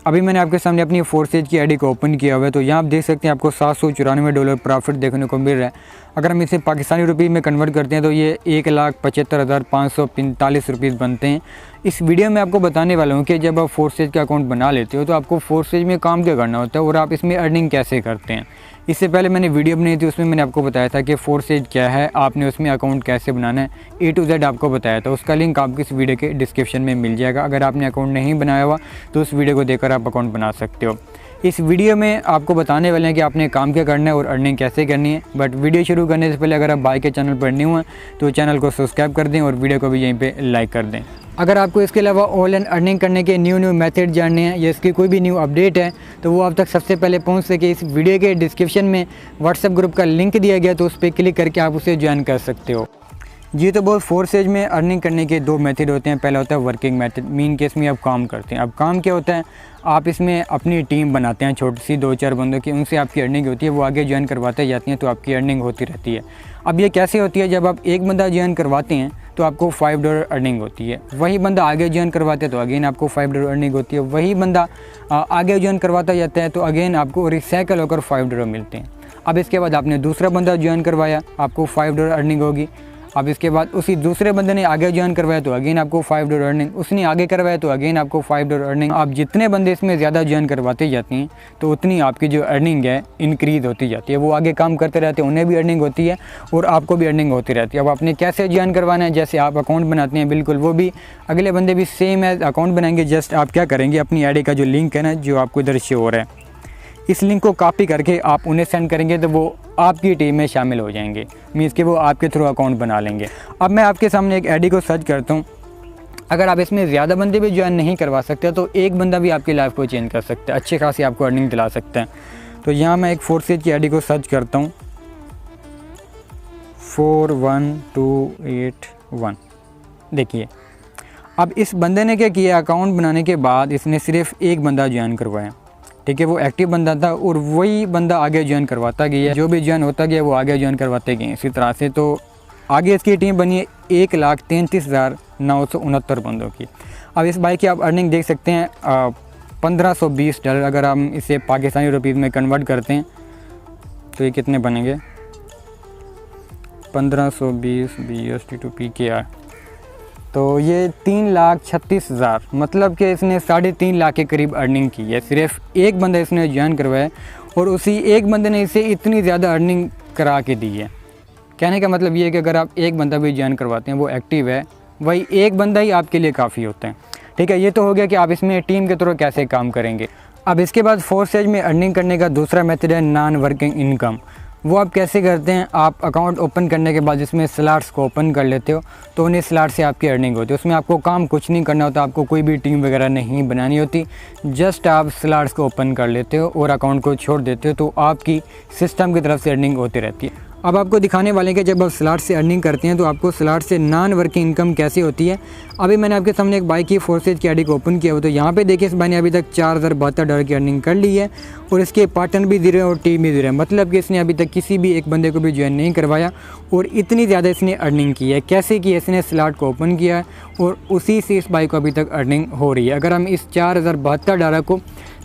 अभी मैंने आपके सामने अपनी फोर्सेज की आईडी को ओपन किया हुआ है। तो यहाँ आप देख सकते हैं आपको $794 प्रॉफिट देखने को मिल रहा है। अगर हम इसे पाकिस्तानी रुपये में कन्वर्ट करते हैं तो ये 1,75,545 रुपीज़ बनते हैं। इस वीडियो में आपको बताने वाला हूँ कि जब आप फोर्सेज का अकाउंट बना लेते हो तो आपको फोर्सेज में काम क्या करना होता है और आप इसमें अर्निंग कैसे करते हैं। इससे पहले मैंने वीडियो बनाई थी, उसमें मैंने आपको बताया था कि फोर्सेज क्या है, आपने उसमें अकाउंट कैसे बनाना है, A to Z आपको बताया था। उसका लिंक आपको इस वीडियो के डिस्क्रिप्शन में मिल जाएगा। अगर आपने अकाउंट नहीं बनाया हुआ तो उस वीडियो को देखकर आप अकाउंट बना सकते हो। इस वीडियो में आपको बताने वाले हैं कि आपने काम क्या करना है और अर्निंग कैसे करनी है। बट वीडियो शुरू करने से पहले अगर आप भाई के चैनल पर न्यू हैं तो चैनल को सब्सक्राइब कर दें और वीडियो को भी यहीं पे लाइक कर दें। अगर आपको इसके अलावा ऑनलाइन अर्निंग करने के न्यू मेथड जानने हैं या इसकी कोई भी न्यू अपडेट है तो वो आप तक सबसे पहले पहुंच सके, इस वीडियो के डिस्क्रिप्शन में व्हाट्सएप ग्रुप का लिंक दिया गया, तो उस पर क्लिक करके आप उसे ज्वाइन कर सकते हो। जी तो बहुत फोर्सेज में अर्निंग करने के दो मेथड होते हैं। पहला होता है वर्किंग मेथड, मीन केस में आप काम करते हैं। अब काम क्या होता है, आप इसमें अपनी टीम बनाते हैं छोटी सी 2-4 बंदों की, उनसे आपकी अर्निंग होती है, वो आगे ज्वाइन करवाते जाती हैं तो आपकी अर्निंग होती रहती है। अब ये कैसे होती है, जब आप एक बंदा ज्वाइन करवाते हैं तो आपको $5 अर्निंग होती है, वही बंदा आगे ज्वाइन करवाते हैं तो अगेन आपको $5 अर्निंग होती है, वही बंदा आगे ज्वाइन करवाता जाता है तो अगेन आपको रिसाइकल होकर $5 मिलते हैं। अब इसके बाद आपने दूसरा बंदा ज्वाइन करवाया, आपको $5 अर्निंग होगी। अब इसके बाद उसी दूसरे बंदे ने आगे ज्वाइन करवाया तो अगेन आपको $5 अर्निंग, उसने आगे करवाया तो अगेन आपको $5 अर्निंग। आप जितने बंदे इसमें ज़्यादा ज्वाइन करवाते जाती हैं तो उतनी आपकी जो अर्निंग है इंक्रीज़ होती जाती है। वो आगे काम करते रहते हैं, उन्हें भी अर्निंग होती है और आपको भी अर्निंग होती रहती है। अब आपने कैसे ज्वाइन करवाना है, जैसे आप अकाउंट बनाते हैं बिल्कुल वो भी अगले बंदे भी सेम है अकाउंट बनाएंगे। जस्ट आप क्या करेंगे, अपनी आईडी का जो लिंक है ना, जो आपको इधर शो हो रहा है, इस लिंक को कॉपी करके आप उन्हें सेंड करेंगे तो वो आपकी टीम में शामिल हो जाएंगे, मीन्स कि वो आपके थ्रू अकाउंट बना लेंगे। अब मैं आपके सामने एक आईडी को सर्च करता हूँ। अगर आप इसमें ज़्यादा बंदे भी ज्वाइन नहीं करवा सकते तो एक बंदा भी आपकी लाइफ को चेंज कर सकता है, अच्छी खासी आपको अर्निंग दिला सकता है। तो यहाँ मैं एक फोर्सेज की आईडी को सर्च करता हूँ, 41281। देखिए अब इस बंदे ने क्या किया, अकाउंट बनाने के बाद इसने सिर्फ एक बंदा ज्वाइन करवाया, ठीक है, वो एक्टिव बंदा था और वही बंदा आगे ज्वाइन करवाता गया, जो भी ज्वाइन होता गया वो आगे ज्वाइन करवाते गए इसी तरह से। तो आगे इसकी टीम बनी है 1,33,969 बंदों की। अब इस भाई की आप अर्निंग देख सकते हैं $1,520। अगर हम इसे पाकिस्तानी रुपीज़ में कन्वर्ट करते हैं तो ये कितने बनेंगे, 1520 BST to PKR, तो ये 3,36,000, मतलब कि इसने 3.5 लाख के करीब अर्निंग की है। सिर्फ एक बंदा इसने ज्वाइन करवाया और उसी एक बंदे ने इसे इतनी ज़्यादा अर्निंग करा के दी है। कहने का मतलब ये है कि अगर आप एक बंदा भी ज्वाइन करवाते हैं, वो एक्टिव है, वही एक बंदा ही आपके लिए काफ़ी होता है। ठीक है, ये तो हो गया कि आप इसमें टीम के थ्रू कैसे काम करेंगे। अब इसके बाद फोर्सेज में अर्निंग करने का दूसरा मेथड है नॉन वर्किंग इनकम। वो आप कैसे करते हैं, आप अकाउंट ओपन करने के बाद इसमें स्लॉट्स को ओपन कर लेते हो तो उन्हीं स्लॉट से आपकी अर्निंग होती है। उसमें आपको काम कुछ नहीं करना होता, आपको कोई भी टीम वगैरह नहीं बनानी होती, जस्ट आप स्लॉट्स को ओपन कर लेते हो और अकाउंट को छोड़ देते हो तो आपकी सिस्टम की तरफ से अर्निंग होती रहती है। अब आपको दिखाने वाले कि जब आप स्लॉट से अर्निंग करते हैं तो आपको स्लॉट से नॉन वर्किंग इनकम कैसे होती है। अभी मैंने आपके सामने एक भाई की फोर्सेज की आईडी को ओपन किया हो, तो यहाँ पे देखिए इस भाई ने अभी तक $4,072 की अर्निंग कर ली है और इसके पार्टनर भी 0 और टीम भी 0 है, मतलब कि इसने अभी तक किसी भी एक बंदे को भी ज्वाइन नहीं करवाया और इतनी ज़्यादा इसने अर्निंग की है। कैसे की, इसने स्लॉट को ओपन किया है और उसी से इस भाई को अभी तक अर्निंग हो रही है। अगर हम इस $4,072 को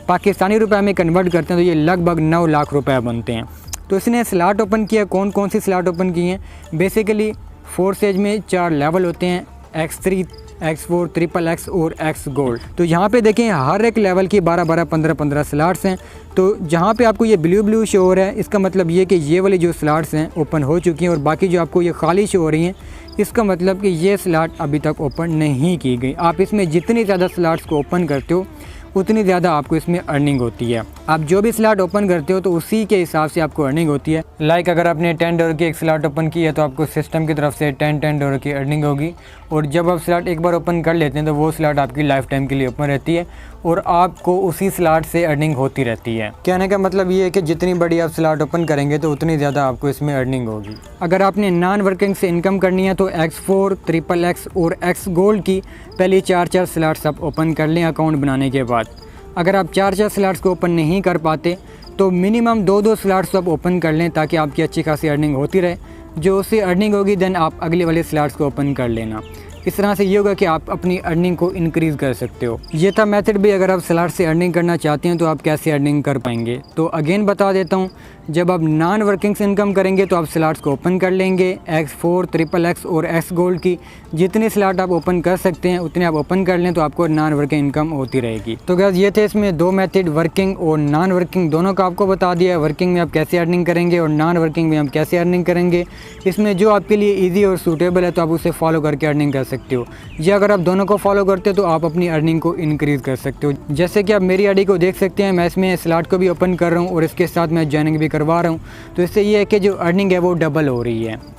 पाकिस्तानी रुपये में कन्वर्ट करते हैं तो ये लगभग 9 लाख रुपये बनते हैं। तो इसने स्लॉट ओपन किया, कौन कौन सी स्लॉट ओपन की हैं, बेसिकली फोर्सेज में 4 लेवल होते हैं, X3, X4, XXX और X गोल्ड। तो यहाँ पे देखें हर एक लेवल की 12-12, 15-15 स्लॉट्स हैं। तो जहाँ पे आपको ये ब्लू शो हो रहा है, इसका मतलब ये कि ये वाली जो स्लॉट्स हैं ओपन हो चुकी हैं और बाकी जो आपको ये खाली शो हो रही हैं, इसका मतलब कि ये स्लॉट अभी तक ओपन नहीं की गई। आप इसमें जितनी ज़्यादा स्लॉट्स को ओपन करते हो उतनी ज़्यादा आपको इसमें अर्निंग होती है। आप जो भी स्लॉट ओपन करते हो तो उसी के हिसाब से आपको अर्निंग होती है। लाइक अगर आपने $10 की एक स्लॉट ओपन की है तो आपको सिस्टम की तरफ से $10 की अर्निंग होगी और जब आप स्लॉट एक बार ओपन कर लेते हैं तो वो स्लॉट आपकी लाइफ टाइम के लिए ओपन रहती है और आपको उसी स्लॉट से अर्निंग होती रहती है। कहने का मतलब ये है कि जितनी बड़ी आप स्लॉट ओपन करेंगे तो उतनी ज़्यादा आपको इसमें अर्निंग होगी। अगर आपने नॉन वर्किंग से इनकम करनी है तो X4, XXX और X गोल्ड की पहले 4-4 स्लॉट्स आप ओपन कर लें अकाउंट बनाने के बाद। अगर आप 4-4 स्लॉट्स को ओपन नहीं कर पाते तो मिनिमम 2-2 स्लॉट्स आप ओपन कर लें ताकि आपकी अच्छी खासी अर्निंग होती रहे। जो उससे अर्निंग होगी देन आप अगले वाले स्लॉट्स को ओपन कर लेना। इस तरह से ये होगा कि आप अपनी अर्निंग को इंक्रीज़ कर सकते हो। ये था मेथड भी, अगर आप स्लॉट से अर्निंग करना चाहते हैं तो आप कैसे अर्निंग कर पाएंगे। तो अगेन बता देता हूँ, जब आप नॉन वर्किंग से इनकम करेंगे तो आप स्लॉट्स को ओपन कर लेंगे। X4, XXX और X गोल्ड की जितनी स्लॉट आप ओपन कर सकते हैं उतने आप ओपन कर लें तो आपको नॉन वर्किंग इनकम होती रहेगी। तो गाइस ये थे इसमें दो मेथड, वर्किंग और नॉन वर्किंग दोनों का आपको बता दिया है। वर्किंग में आप कैसे अर्निंग करेंगे और नॉन वर्किंग में हम कैसे अर्निंग करेंगे। इसमें जो आपके लिए ईजी और सूटेबल है तो आप उसे फॉलो करके अर्निंग कर सकते हो। या अगर आप दोनों को फॉलो करते हो तो आप अपनी अर्निंग को इंक्रीज़ कर सकते हो। जैसे कि आप मेरी आईडी को देख सकते हैं, मैं इसमें स्लॉट को भी ओपन कर रहा हूँ और इसके साथ मैं जॉइनिंग भी करवा रहा हूँ। तो इससे ये है कि जो अर्निंग है वो डबल हो रही है।